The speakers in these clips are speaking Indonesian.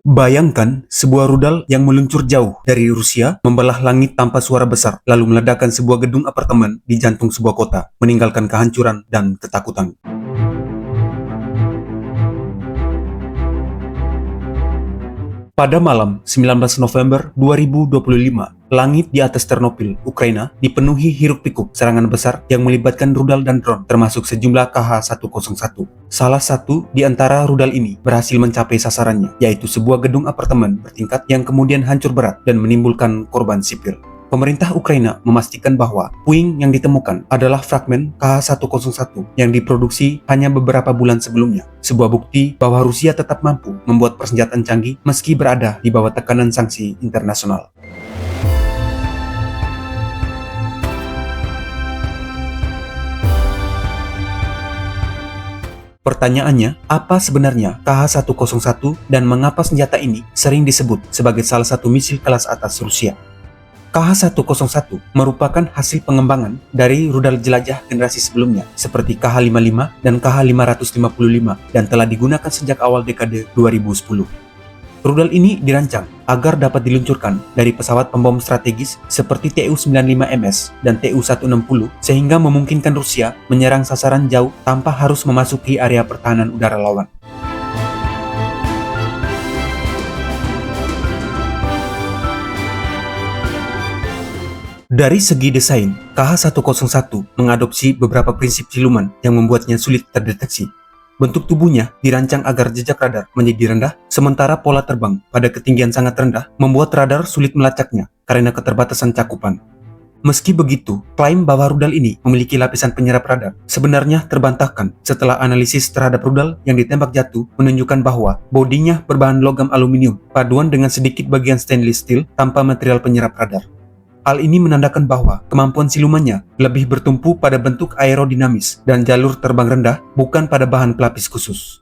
Bayangkan sebuah rudal yang meluncur jauh dari Rusia membelah langit tanpa suara besar, lalu meledakkan sebuah gedung apartemen di jantung sebuah kota, meninggalkan kehancuran dan ketakutan. Pada malam 19 November 2025, langit di atas Ternopil, Ukraina, dipenuhi hiruk-pikuk serangan besar yang melibatkan rudal dan drone, termasuk sejumlah KH-101. Salah satu di antara rudal ini berhasil mencapai sasarannya, yaitu sebuah gedung apartemen bertingkat yang kemudian hancur berat dan menimbulkan korban sipil. Pemerintah Ukraina memastikan bahwa puing yang ditemukan adalah fragmen KH-101 yang diproduksi hanya beberapa bulan sebelumnya. Sebuah bukti bahwa Rusia tetap mampu membuat persenjataan canggih meski berada di bawah tekanan sanksi internasional. Pertanyaannya, apa sebenarnya KH-101 dan mengapa senjata ini sering disebut sebagai salah satu misil kelas atas Rusia? KH-101 merupakan hasil pengembangan dari rudal jelajah generasi sebelumnya seperti KH-55 dan KH-555 dan telah digunakan sejak awal dekade 2010. Rudal ini dirancang agar dapat diluncurkan dari pesawat pembom strategis seperti Tu-95MS dan Tu-160 sehingga memungkinkan Rusia menyerang sasaran jauh tanpa harus memasuki area pertahanan udara lawan. Dari segi desain, KH-101 mengadopsi beberapa prinsip siluman yang membuatnya sulit terdeteksi. Bentuk tubuhnya dirancang agar jejak radar menjadi rendah, sementara pola terbang pada ketinggian sangat rendah membuat radar sulit melacaknya karena keterbatasan cakupan. Meski begitu, klaim bahwa rudal ini memiliki lapisan penyerap radar sebenarnya terbantahkan setelah analisis terhadap rudal yang ditembak jatuh menunjukkan bahwa bodinya berbahan logam aluminium paduan dengan sedikit bagian stainless steel tanpa material penyerap radar. Hal ini menandakan bahwa kemampuan silumannya lebih bertumpu pada bentuk aerodinamis dan jalur terbang rendah, bukan pada bahan pelapis khusus.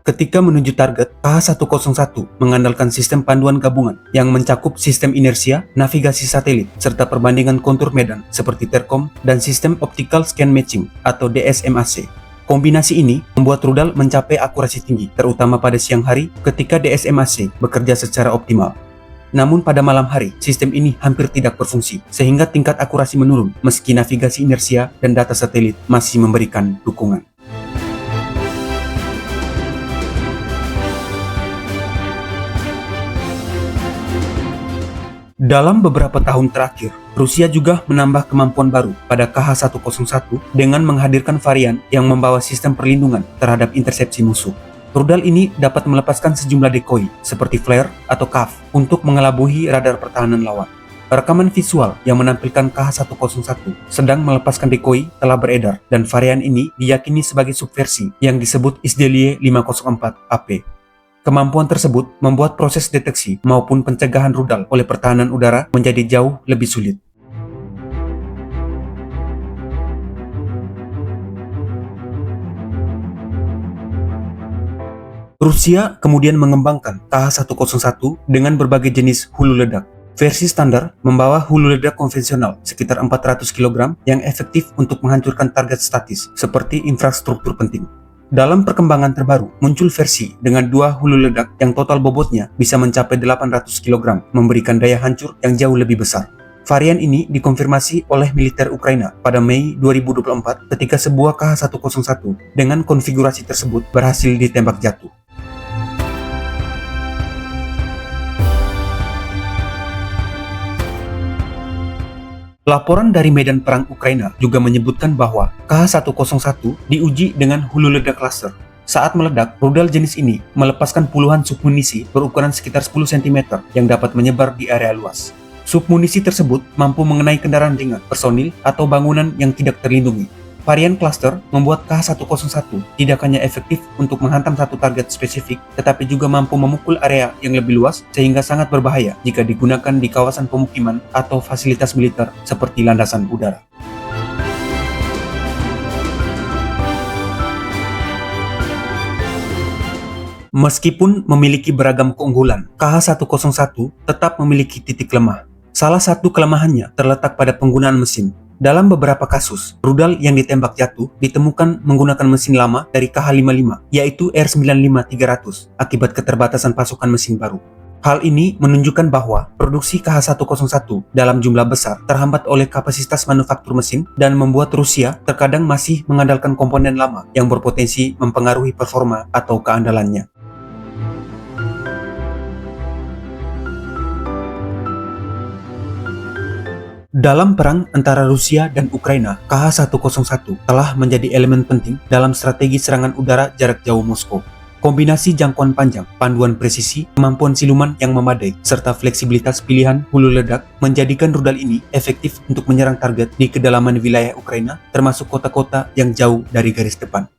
Ketika menuju target, KH-101 mengandalkan sistem panduan gabungan yang mencakup sistem inersia, navigasi satelit, serta perbandingan kontur medan seperti Tercom dan sistem optical scan matching atau DSMAC. Kombinasi ini membuat rudal mencapai akurasi tinggi, terutama pada siang hari ketika DSMAC bekerja secara optimal. Namun pada malam hari, sistem ini hampir tidak berfungsi, sehingga tingkat akurasi menurun meski navigasi inersia dan data satelit masih memberikan dukungan. Dalam beberapa tahun terakhir, Rusia juga menambah kemampuan baru pada KH-101 dengan menghadirkan varian yang membawa sistem perlindungan terhadap intersepsi musuh. Rudal ini dapat melepaskan sejumlah decoy seperti flare atau CAF untuk mengelabuhi radar pertahanan lawan. Rekaman visual yang menampilkan KH-101 sedang melepaskan decoy telah beredar dan varian ini diyakini sebagai subversi yang disebut Izdeliye 504AP. Kemampuan tersebut membuat proses deteksi maupun pencegahan rudal oleh pertahanan udara menjadi jauh lebih sulit. Rusia kemudian mengembangkan KH-101 dengan berbagai jenis hulu ledak. Versi standar membawa hulu ledak konvensional sekitar 400 kg yang efektif untuk menghancurkan target statis seperti infrastruktur penting. Dalam perkembangan terbaru, muncul versi dengan dua hulu ledak yang total bobotnya bisa mencapai 800 kg, memberikan daya hancur yang jauh lebih besar. Varian ini dikonfirmasi oleh militer Ukraina pada Mei 2024 ketika sebuah KH-101 dengan konfigurasi tersebut berhasil ditembak jatuh. Laporan dari medan perang Ukraina juga menyebutkan bahwa KH-101 diuji dengan hulu ledak laser. Saat meledak, rudal jenis ini melepaskan puluhan submunisi berukuran sekitar 10 cm yang dapat menyebar di area luas. Submunisi tersebut mampu mengenai kendaraan ringan, personil, atau bangunan yang tidak terlindungi. Varian cluster membuat KH-101 tidak hanya efektif untuk menghantam satu target spesifik, tetapi juga mampu memukul area yang lebih luas sehingga sangat berbahaya jika digunakan di kawasan pemukiman atau fasilitas militer seperti landasan udara. Meskipun memiliki beragam keunggulan, KH-101 tetap memiliki titik lemah. Salah satu kelemahannya terletak pada penggunaan mesin. Dalam beberapa kasus, rudal yang ditembak jatuh ditemukan menggunakan mesin lama dari KH-55, yaitu R-95-300, akibat keterbatasan pasokan mesin baru. Hal ini menunjukkan bahwa produksi KH-101 dalam jumlah besar terhambat oleh kapasitas manufaktur mesin dan membuat Rusia terkadang masih mengandalkan komponen lama yang berpotensi mempengaruhi performa atau keandalannya. Dalam perang antara Rusia dan Ukraina, KH-101 telah menjadi elemen penting dalam strategi serangan udara jarak jauh Moskow. Kombinasi jangkauan panjang, panduan presisi, kemampuan siluman yang memadai, serta fleksibilitas pilihan hulu ledak menjadikan rudal ini efektif untuk menyerang target di kedalaman wilayah Ukraina, termasuk kota-kota yang jauh dari garis depan.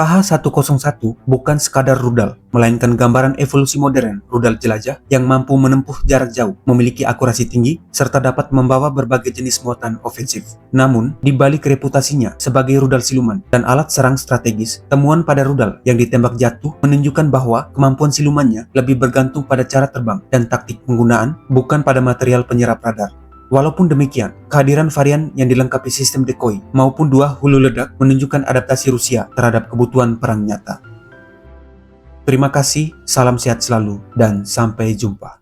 KH-101 bukan sekadar rudal, melainkan gambaran evolusi modern rudal jelajah yang mampu menempuh jarak jauh, memiliki akurasi tinggi, serta dapat membawa berbagai jenis muatan ofensif. Namun, di balik reputasinya sebagai rudal siluman dan alat serang strategis, temuan pada rudal yang ditembak jatuh menunjukkan bahwa kemampuan silumannya lebih bergantung pada cara terbang dan taktik penggunaan, bukan pada material penyerap radar. Walaupun demikian, kehadiran varian yang dilengkapi sistem decoy maupun dua hulu ledak menunjukkan adaptasi Rusia terhadap kebutuhan perang nyata. Terima kasih, salam sehat selalu, dan sampai jumpa.